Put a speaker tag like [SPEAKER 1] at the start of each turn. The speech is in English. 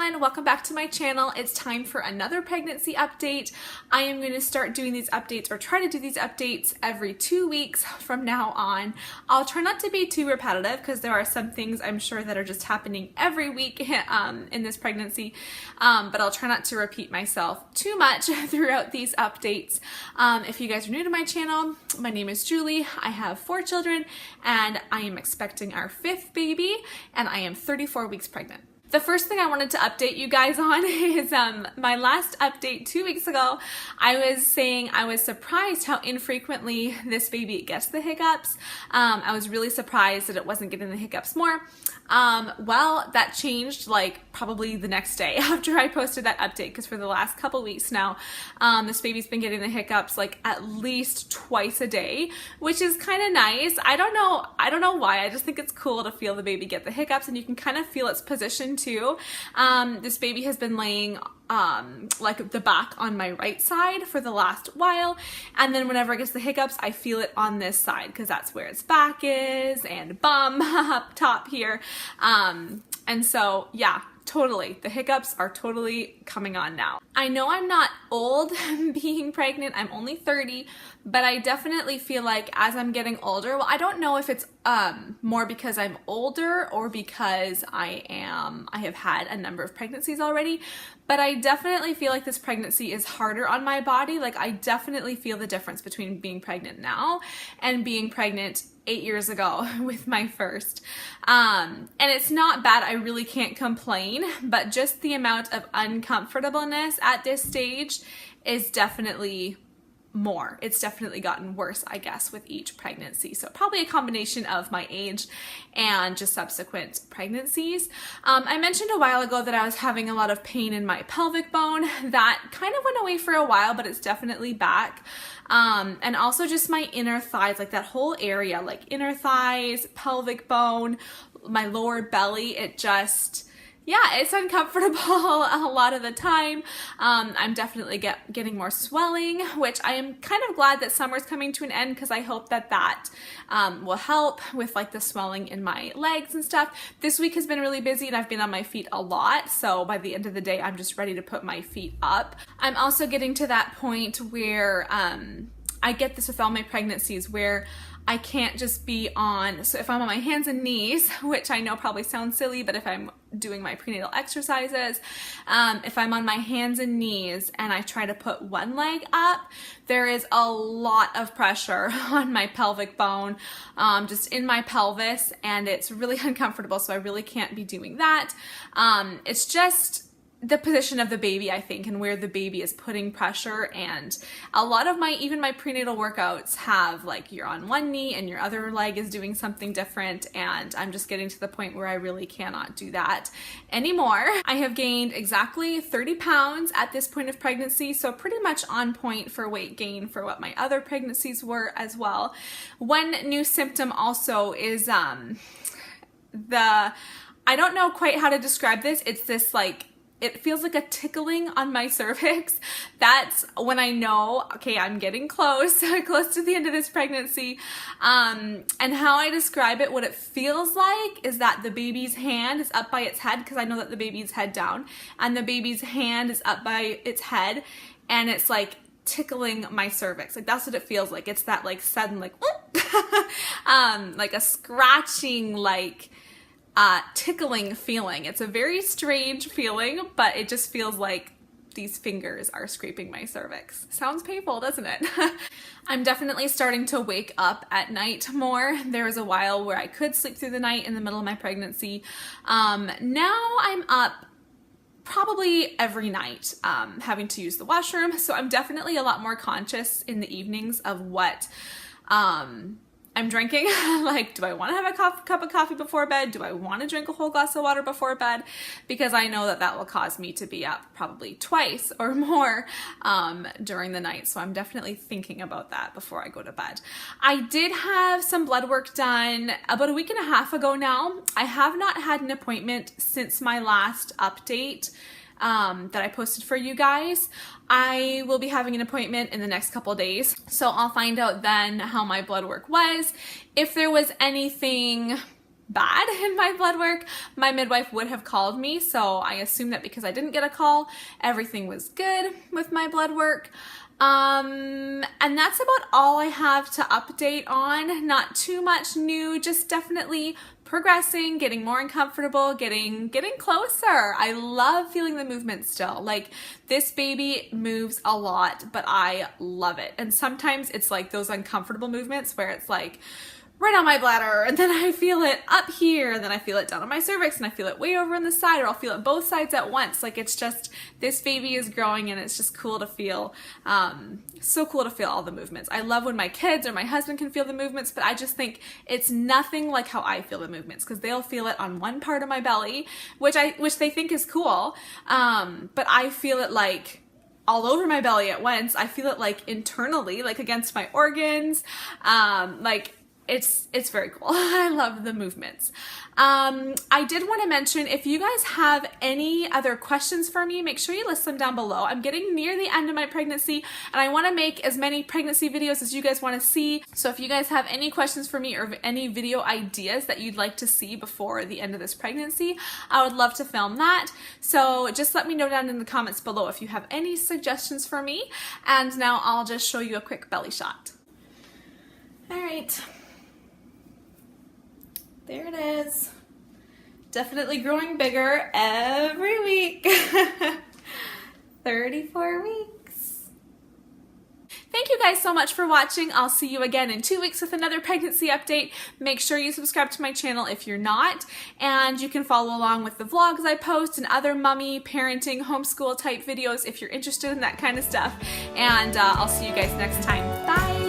[SPEAKER 1] everyone, welcome back to my channel. It's time for another pregnancy update. I am going to start doing these updates or try to do these updates every 2 weeks from now on. I'll try not to be too repetitive because there are some things I'm sure that are just happening every week in this pregnancy, but I'll try not to repeat myself too much throughout these updates. If you guys are new to my channel, my name is Julie. I have 4 children and I am expecting our 5th baby and I am 34 weeks pregnant. The first thing I wanted to update you guys on is my last update 2 weeks ago. I was saying I was surprised how infrequently this baby gets the hiccups. I was really surprised that it wasn't getting the hiccups more. Well, that changed like probably the next day after I posted that update, because for the last couple weeks now, this baby's been getting the hiccups like at least twice a day, which is kind of nice. I don't know why. I just think it's cool to feel the baby get the hiccups, and you can kind of feel its position too. This baby has been laying like the back on my right side for the last while, and then whenever it gets the hiccups I feel it on this side because that's where its back is and bum up top here, and so yeah, totally, the hiccups are totally coming on now. I know I'm not old being pregnant, I'm only 30, but I definitely feel like as I'm getting older, well, I don't know if it's more because I'm older or because I have had a number of pregnancies already, but I definitely feel like this pregnancy is harder on my body. Like I definitely feel the difference between being pregnant now and being pregnant 8 years ago with my first. And it's not bad, I really can't complain, but just the amount of uncomfortableness at this stage is definitely more. It's definitely gotten worse, I guess, with each pregnancy. So probably a combination of my age and just subsequent pregnancies. I mentioned a while ago that I was having a lot of pain in my pelvic bone. That kind of went away for a while, but it's definitely back. And also just my inner thighs, like that whole area, like inner thighs, pelvic bone, my lower belly, it just, yeah, it's uncomfortable a lot of the time. I'm definitely getting more swelling, which I am kind of glad that summer's coming to an end because I hope that will help with like the swelling in my legs and stuff. This week has been really busy and I've been on my feet a lot, so by the end of the day I'm just ready to put my feet up. I'm also getting to that point where I get this with all my pregnancies where I can't just be on, so if I'm on my hands and knees, which I know probably sounds silly, but if I'm doing my prenatal exercises, if I'm on my hands and knees and I try to put one leg up, there is a lot of pressure on my pelvic bone, just in my pelvis, and it's really uncomfortable, so I really can't be doing that. It's just the position of the baby, I think, and where the baby is putting pressure, and a lot of even my prenatal workouts have like you're on one knee and your other leg is doing something different, and I'm just getting to the point where I really cannot do that anymore. I have gained exactly 30 pounds at this point of pregnancy, so pretty much on point for weight gain for what my other pregnancies were as well. One new symptom also is I don't know quite how to describe this, it's this like, it feels like a tickling on my cervix. That's when I know, okay, I'm getting close to the end of this pregnancy. And how I describe it, what it feels like is that the baby's hand is up by its head, because I know that the baby's head down, and the baby's hand is up by its head, and it's like tickling my cervix. Like that's what it feels like. It's that like sudden like, like a scratching, like tickling feeling. It's a very strange feeling, but it just feels like these fingers are scraping my cervix. Sounds painful, doesn't it? I'm definitely starting to wake up at night more. There was a while where I could sleep through the night in the middle of my pregnancy. Now I'm up probably every night, having to use the washroom. So I'm definitely a lot more conscious in the evenings of what I'm drinking. Like, do I want to have a cup of coffee before bed? Do I want to drink a whole glass of water before bed? Because I know that will cause me to be up probably twice or more during the night. So I'm definitely thinking about that before I go to bed. I did have some blood work done about a week and a half ago now. I have not had an appointment since my last update that I posted for you guys. I will be having an appointment in the next couple days, so I'll find out then how my blood work was, if there was anything bad in my blood work, my midwife would have called me. So I assume that because I didn't get a call, everything was good with my blood work. And that's about all I have to update on. Not too much new, just definitely progressing, getting more uncomfortable, getting closer. I love feeling the movement still. Like, this baby moves a lot, but I love it. And sometimes it's like those uncomfortable movements where it's like right on my bladder, and then I feel it up here, and then I feel it down on my cervix, and I feel it way over on the side, or I'll feel it both sides at once. Like, it's just, this baby is growing, and it's just cool to feel, so cool to feel all the movements. I love when my kids or my husband can feel the movements, but I just think it's nothing like how I feel the movements, because they'll feel it on one part of my belly, which they think is cool, but I feel it like all over my belly at once. I feel it like internally, like against my organs, like, it's very cool. I love the movements. I did want to mention, if you guys have any other questions for me, make sure you list them down below. I'm getting near the end of my pregnancy, and I want to make as many pregnancy videos as you guys want to see. So if you guys have any questions for me or any video ideas that you'd like to see before the end of this pregnancy, I would love to film that. So just let me know down in the comments below if you have any suggestions for me. And now I'll just show you a quick belly shot. All right. There it is. Definitely growing bigger every week. 34 weeks. Thank you guys so much for watching. I'll see you again in 2 weeks with another pregnancy update. Make sure you subscribe to my channel if you're not, and you can follow along with the vlogs I post and other mommy, parenting, homeschool type videos if you're interested in that kind of stuff. And I'll see you guys next time. Bye.